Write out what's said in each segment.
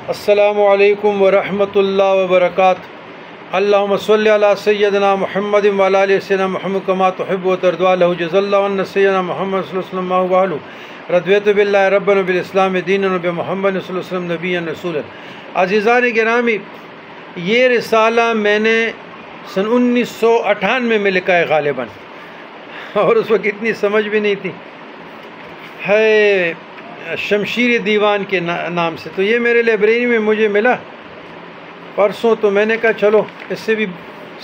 السلام علیکم ورحمۃ اللہ وبرکاتہ۔ اللہم صلی علی سیدنا محمد وعلی آل سیدنا محمد کما تحب و ترضى له جزا اللہ عنا سیدنا محمد صلی اللہ علیہ وسلم وآلہ رضیت باللہ ربنا بالاسلام دینا بمحمد صلی اللہ علیہ وسلم نبی رسول۔ عزیزان گرامی، یہ رسالہ میں نے سن 1998 میں لکھا ہے غالباً، اور اس وقت اتنی سمجھ بھی نہیں تھی، ہے شمشیر دیوان کے نام سے۔ تو یہ میرے لائبریری میں مجھے ملا پرسوں، تو میں نے کہا چلو اس سے بھی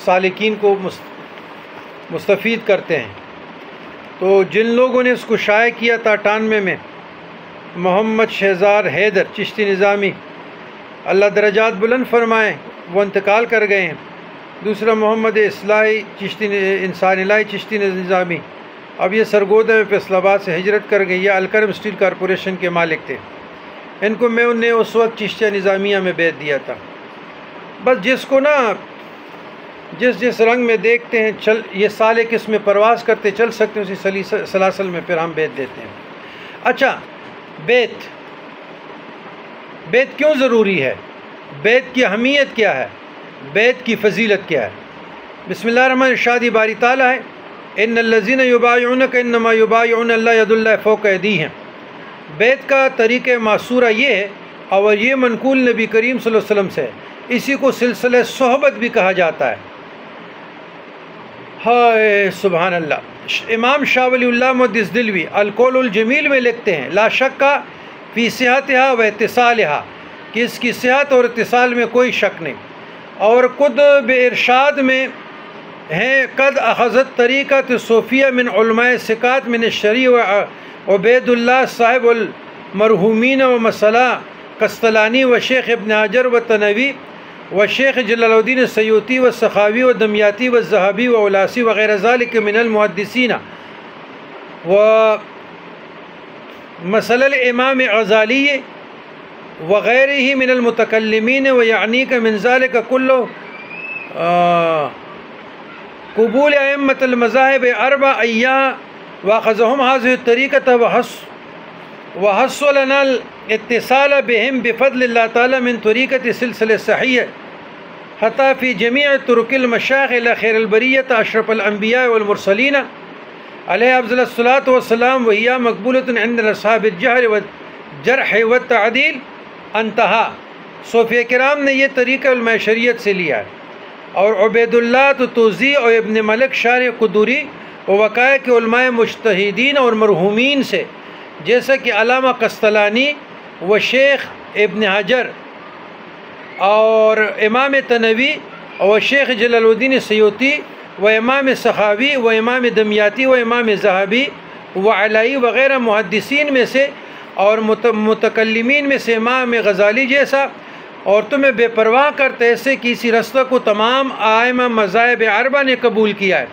سالکین کو مستفید کرتے ہیں۔ تو جن لوگوں نے اس کو شائع کیا تھا 98 میں، محمد شہزاد حیدر چشتی نظامی، اللہ درجات بلند فرمائیں، وہ انتقال کر گئے ہیں۔ دوسرا محمد اصلاحی چشتی انسان الہی چشتی نظامی، اب یہ سرگودا میں فیصل آباد سے ہجرت کر گئی، یہ الکرم اسٹیل کارپوریشن کے مالک تھے۔ ان کو میں نے اس وقت چشتیہ نظامیہ میں بیعت دیا تھا۔ بس جس کو نا جس رنگ میں دیکھتے ہیں چل، یہ سالک اس میں پرواز کرتے چل سکتے ہیں، اسی سلاسل میں پھر ہم بیعت دیتے ہیں۔ اچھا، بیعت کیوں ضروری ہے؟ بیعت کی اہمیت کیا ہے؟ بیعت کی فضیلت کیا ہے؟ بسم اللہ الرحمن الرحیم، ارشاد باری تعالیٰ ہے، ان الذین یبایعونک انما یبایعون اللہ ید اللہ فوق ایدیہم۔ بیعت کا طریقہ معصورہ یہ ہے، اور یہ منقول نبی کریم صلی اللہ علیہ وسلم سے ہے، اسی کو سلسلہ صحبت بھی کہا جاتا ہے۔ ہائے سبحان اللہ۔ امام شاہ ولی اللہ محدث دہلوی القول الجمیل میں لکھتے ہیں، لا شک فی صحتہا و اتصالہا، کہ اس کی صحت اور اتصال میں کوئی شک نہیں۔ اور خود بے ارشاد میں ہیں، قد اخذت طریقت صوفیہ من علماء ثقات من الشریع و عبید اللہ صاحب المرحومین و مسئلہ قسطلانی و شیخ ابن حجر و تنوی و شیخ جلال الدین سیوطی و سخاوی و دمیاتی و ذہبی و اولاسی وغیرہ ذالک من المحدثین و مسئلہ الامام غزالی وغیرہ من المتکلمین و یعنیک من ذالک کلو قبول ائمۃ المذاہب اربع ایام واخذہم هذه الطریقۃ وحصل لنا الاتصال بهم بفضل اللہ تعالی من طریقۃ سلسلہ صحیح حتی فی جمیع طرق المشایخ الی خیر البریۃ اشرف الانبیاء والمرسلین علیہ افضل الصلاۃ والسلام وہی مقبولۃ عند اصحاب الجہر والجرح والتعدیل انتہا۔ صوفیہ کرام نے یہ طریقہ علماء شریعت سے لیا ہے، اور عبید اللہ توزی اور ابن ملک شارح قدوری و وقائع کے علماء مجتہدین اور مرحومین سے، جیسا کہ علامہ قسطلانی و شیخ ابن حجر اور امام تنوی و شیخ جلال الدین سیوطی و امام سخاوی و امام دمیاتی و امام ذہبی و علائی وغیرہ محدثین میں سے اور متکلمین میں سے امام غزالی جیسا، اور تمہیں بے پرواہ کرتے ایسے کہ اسی رستہ کو تمام ائمہ مذاہب اربعہ نے قبول کیا ہے،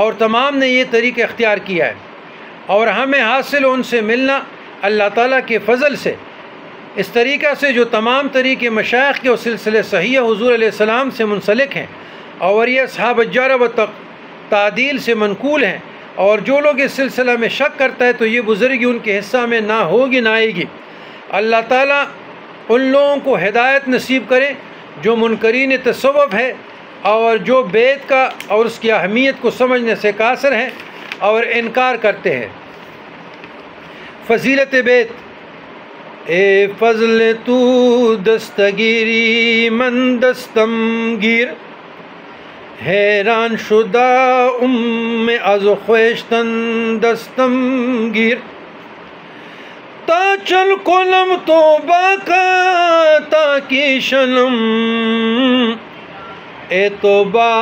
اور تمام نے یہ طریقہ اختیار کیا ہے، اور ہمیں حاصل ان سے ملنا اللہ تعالیٰ کے فضل سے، اس طریقہ سے جو تمام طریقے مشائخ کے اور سلسلے صحیح حضور علیہ السلام سے منسلک ہیں، اور یہ اصحاب الجرح و تعدیل سے منقول ہیں، اور جو لوگ اس سلسلہ میں شک کرتا ہے تو یہ بزرگی ان کے حصہ میں نہ ہوگی نہ آئے گی۔ اللہ تعالیٰ ان لوگوں کو ہدایت نصیب کرے جو منکرین تصوف ہے، اور جو بیعت کا اور اس کی اہمیت کو سمجھنے سے قاصر ہیں اور انکار کرتے ہیں۔ فضیلت بیعت، اے فضل تو دستگیری من دستمگیر، حیران شدہ از خویشتن دستمگیر، تا چل کنم توبہ کا تاکی شنم، اے توبہ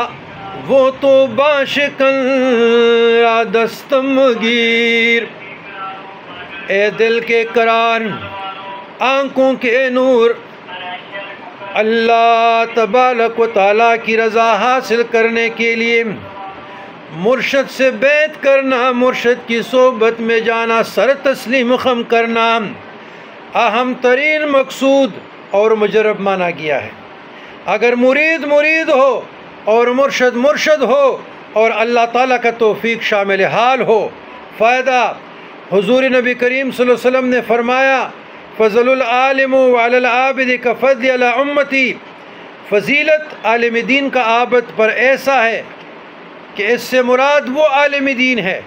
وہ توبہ شکن را دستم گیر، اے دل کے قرار آنکھوں کے نور، اللہ تبارک و تعالیٰ کی رضا حاصل کرنے کے لیے مرشد سے بیعت کرنا، مرشد کی صحبت میں جانا، سر تسلیم خم کرنا اہم ترین مقصود اور مجرب مانا گیا ہے۔ اگر مرید مرید ہو اور مرشد مرشد ہو اور اللہ تعالیٰ کا توفیق شامل حال ہو، فائدہ حضور نبی کریم صلی اللہ علیہ وسلم نے فرمایا، فضل العالم وعلی العابد کفضل علی امتی، فضیلت عالم دین کا عابد پر ایسا ہے کہ اس سے مراد وہ عالم دین ہے،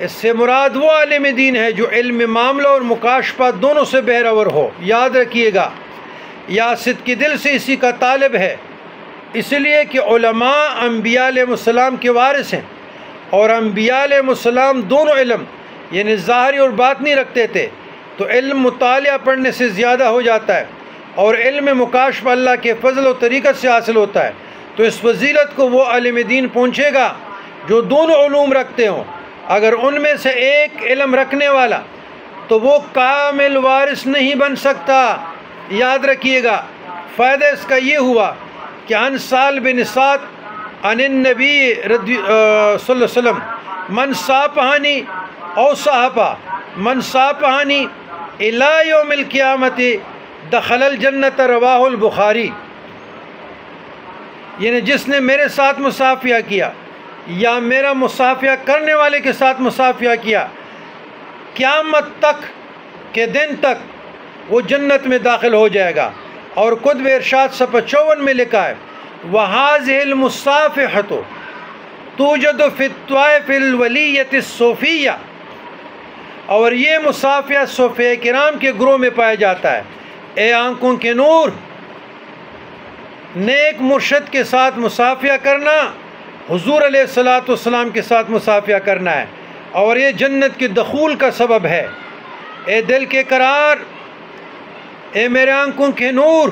اس سے مراد وہ عالم دین ہے جو علم معاملہ اور مکاشفہ دونوں سے بہرور ہو۔ یاد رکھیے گا، یا صدق دل سے اسی کا طالب ہے، اس لیے کہ علماء انبیاء علیہ السلام کے وارث ہیں، اور انبیاء علیہ السلام دونوں علم یعنی ظاہری اور باطنی رکھتے تھے، تو علم مطالعہ پڑھنے سے زیادہ ہو جاتا ہے، اور علم مکاشفہ اللہ کے فضل و طریقت سے حاصل ہوتا ہے۔ تو اس فضیلت کو وہ عالم دین پہنچے گا جو دونوں علوم رکھتے ہوں۔ اگر ان میں سے ایک علم رکھنے والا تو وہ کامل وارث نہیں بن سکتا۔ یاد رکھیے گا، فائدہ اس کا یہ ہوا کہ عن سال بن سعد عن النبی صلی اللہ علیہ وسلم من صافحنی او صحابہ من صافحنی الی یوم القیامت دخل الجنت، رواہ البخاری۔ یعنی جس نے میرے ساتھ مصافحہ کیا یا میرا مصافحہ کرنے والے کے ساتھ مصافحہ کیا، قیامت تک کے دن تک وہ جنت میں داخل ہو جائے گا۔ اور کتب ارشاد صفحہ 54 میں لکھا ہے وَهَذِهِ الْمُصَافِحَةُ تُوجَدُ فِي الطَّوَائِفِ الْوَلِيَّةِ الصُّوفِيَّةِ، اور یہ مصافحہ صوفیہ کرام کے گروہ میں پایا جاتا ہے۔ اے آنکھوں کے نور، نیک مرشد کے ساتھ مصافحہ کرنا حضور علیہ السلام کے ساتھ مصافحہ کرنا ہے، اور یہ جنت کے دخول کا سبب ہے۔ اے دل کے قرار، اے میرے آنکھوں کے نور،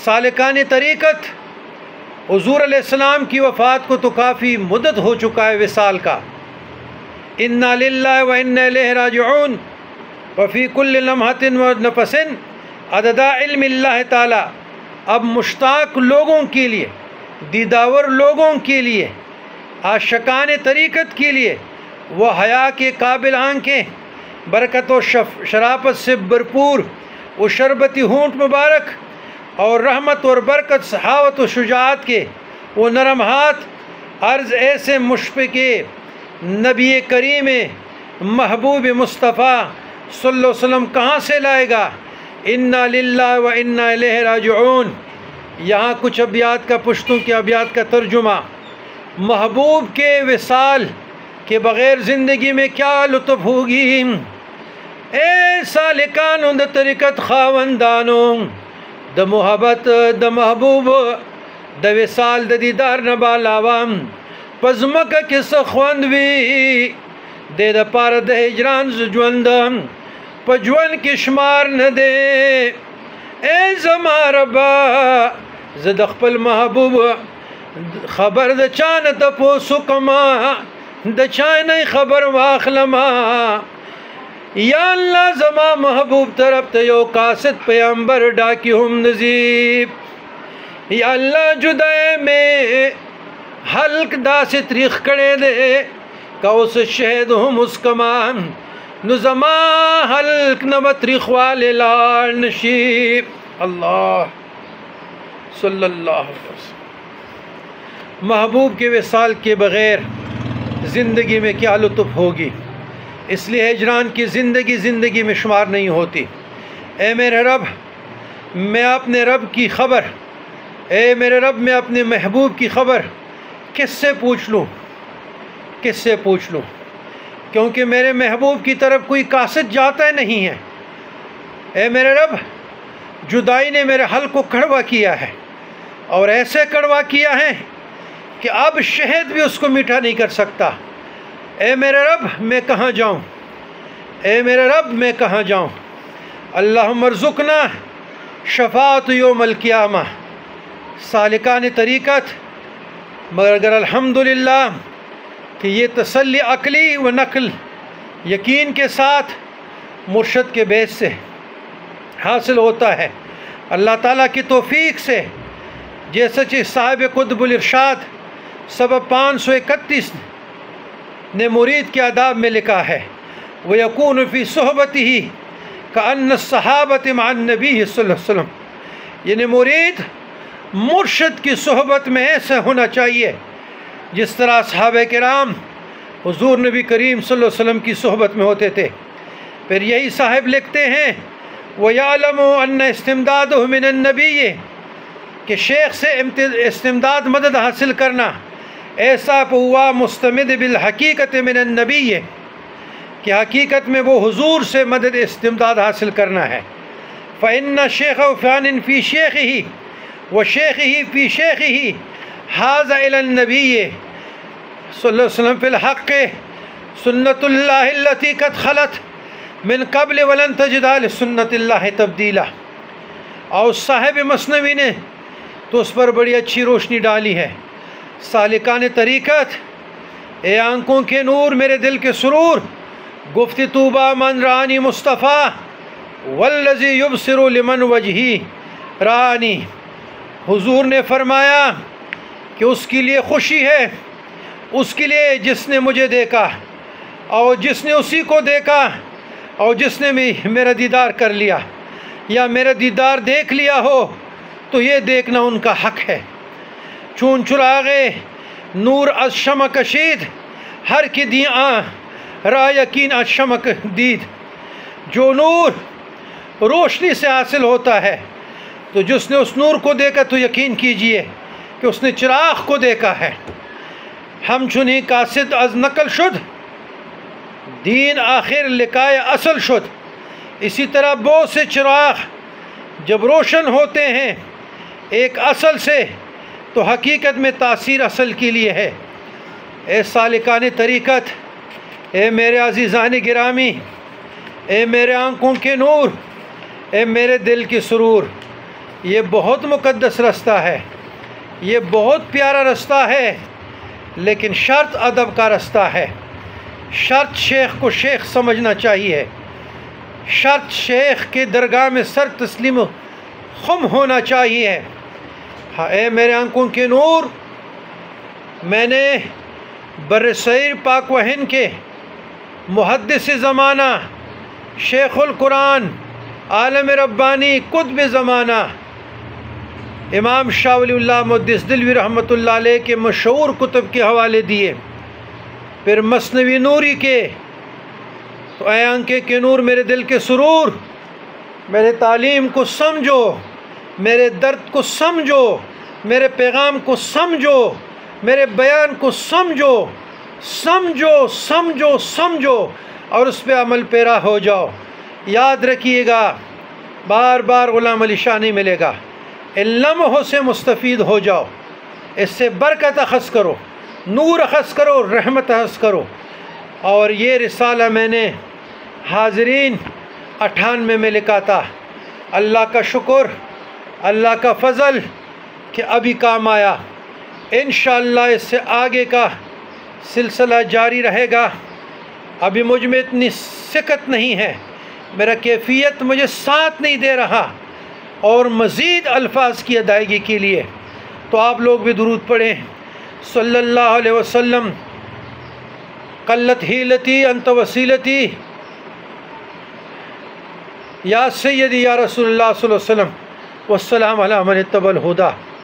سالکان طریقت، حضور علیہ السلام کی وفات کو تو کافی مدت ہو چکا ہے وصال کا۔ انا للہ و انا الیہ راجعون وفی کل لمحۃ و نفس عدد علم اللہ تعالی۔ اب مشتاق لوگوں کے لیے، دیداور لوگوں کے لیے، عاشقان طریقت کے لیے وہ حیا کے قابل آنکھیں، برکت و شرافت سے بھرپور وہ شربتی ہونٹ مبارک، اور رحمت اور برکت، سخاوت و شجاعت کے وہ نرم ہاتھ، عرض ایسے مشفق نبی کریم محبوب مصطفیٰ صلی اللہ علیہ وسلم کہاں سے لائے گا؟ انا للہ و انا الیہ راجعون۔ یہاں کچھ ابیات کا، پشتوں کے ابیات کا ترجمہ۔ محبوب کے وصال کے بغیر زندگی میں کیا لطف ہوگی؟ اے سالکانوں د طریقت خاوندانوں، د محبت د محبوب د وصال د دیدار نه بالاوام، پزمکه کې څه خوند وي د پاره د هجران ژوند، په ژوند کې شمار نه دی۔ اے زما ربا زه د خپل محبوب خبر د چا نه تپوس کما، د چا نه خبر واخلما۔ یا اللہ زما محبوب طرف ته یو قاصد پیغمبر ډاکی هم نزیب۔ یا اللہ جدائے میں حلق دا سے تریخ کڑے دے کہ اس شہد ہم اس کمان، نو زما حلق نو تریخ والے لال نشیب۔ اللہ صلی اللہ علیہ وسلم۔ محبوب کے وصال کے بغیر زندگی میں کیا لطف ہوگی؟ اس لیے ہجران کی زندگی میں شمار نہیں ہوتی۔ اے میرے رب، میں اپنے رب کی خبر، اے میرے رب میں اپنے محبوب کی خبر کس سے پوچھ لوں؟ کس سے پوچھ لوں؟ کیونکہ میرے محبوب کی طرف کوئی قاصد جاتا نہیں ہے۔ اے میرے رب، جدائی نے میرے حلق کو کڑوا کیا ہے، اور ایسے کڑوا کیا ہے کہ اب شہد بھی اس کو میٹھا نہیں کر سکتا۔ اے میرے رب، میں کہاں جاؤں؟ اے میرے رب، میں کہاں جاؤں؟ اللہم ارزقنا شفاعت یوم القیامہ۔ سالکان طریقت، مگر الحمدللہ کہ یہ تسلی عقلی و نقل یقین کے ساتھ مرشد کے بیچ سے حاصل ہوتا ہے، اللہ تعالیٰ کی توفیق سے، جیسے کہ صاحب قطب الارشاد سبب 531 نے مرید کے آداب میں لکھا ہے وَيَكُونُ فِي صُحْبَتِهِ كَأَنَّ الصَّحَابَةِ مَعَ النَّبِيِّ صلی اللہ علیہ وسلم، یعنی مرید مرشد کی صحبت میں ایسے ہونا چاہیے جس طرح صحابہ کرام حضور نبی کریم صلی اللہ علیہ وسلم کی صحبت میں ہوتے تھے۔ پھر یہی صاحب لکھتے ہیں وَيَعْلَمُ أَنَّ اسْتِمْدَادُهُ مِنَ النَّبِيِّ کہ شیخ سے استمداد مدد حاصل کرنا ایسا ہوا مستمد بالحقیقت من النبی کہ حقیقت میں وہ حضور سے مدد استمداد حاصل کرنا ہے. فإن الشیخ فان فی شیخه وشیخه فی شیخه حاز إلى النبی صلی اللہ علیہ وسلم فی الحق سنت اللہ التي قد خلت من قبل ولن تجد لسنت اللہ تبدیلا. اور صاحب مثنوی نے تو اس پر بڑی اچھی روشنی ڈالی ہے. سالکان طریقت، اے آنکھوں کے نور میرے دل کے سرور، گفت طوبیٰ من رانی مصطفیٰ والذی یبصر لمن وجہی رانی. حضور نے فرمایا کہ اس کے لیے خوشی ہے، اس کے لیے جس نے مجھے دیکھا اور جس نے اسی کو دیکھا اور جس نے میرا دیدار کر لیا یا میرا دیدار دیکھ لیا ہو تو یہ دیکھنا ان کا حق ہے. چون چراغے نور از شمع کشید ہر کی دی را یقین از شمع دید. جو نور روشنی سے حاصل ہوتا ہے تو جس نے اس نور کو دیکھا تو یقین کیجئے کہ اس نے چراغ کو دیکھا ہے. ہم چنی قاصد از نقل شد دین آخر لکائے اصل شد. اسی طرح بہت سے چراغ جب روشن ہوتے ہیں ایک اصل سے تو حقیقت میں تاثیر اصل کے لیے ہے. اے سالکان طریقت، اے میرے عزیزان گرامی، اے میرے آنکھوں کے نور، اے میرے دل کی سرور، یہ بہت مقدس رستہ ہے، یہ بہت پیارا رستہ ہے، لیکن شرط ادب کا رستہ ہے. شرط شیخ کو شیخ سمجھنا چاہیے. شرط شیخ کے درگاہ میں سر تسلیم خم ہونا چاہیے. ہاں اے میرے آنکھوں کے نور، میں نے بر صغیر پاک و ہند کے محدث زمانہ، شیخ القرآن، عالم ربانی، قطب زمانہ امام شاہ ولی اللہ محدث دہلوی رحمۃ اللہ علیہ کے مشہور کتب کے حوالے دیے. پھر مثنوی نوری کے. تو اے آنکھیں کے نور میرے دل کے سرور، میرے تعلیم کو سمجھو، میرے درد کو سمجھو، میرے پیغام کو سمجھو، میرے بیان کو سمجھو، سمجھو سمجھو سمجھو اور اس پہ عمل پیرا ہو جاؤ. یاد رکھیے گا بار بار غلام علی شاہ نہیں ملے گا. ان لمحوں سے مستفید ہو جاؤ، اس سے برکت اخذ کرو، نور اخذ کرو، رحمت اخذ کرو. اور یہ رسالہ میں نے حاضرین 98 میں لکھا تھا. اللہ کا شکر، اللہ کا فضل کہ ابھی کام آیا. انشاءاللہ اس سے آگے کا سلسلہ جاری رہے گا. ابھی مجھ میں اتنی ثقت نہیں ہے، میرا کیفیت مجھے ساتھ نہیں دے رہا اور مزید الفاظ کی ادائیگی کے لیے. تو آپ لوگ بھی درود پڑھیں. صلی اللہ علیہ وسلم. قلت حیلتی انت وسیلتی یا سیدی یا رسول اللہ صلی اللہ علیہ وسلم. والسلام علی من اتبع الہدی.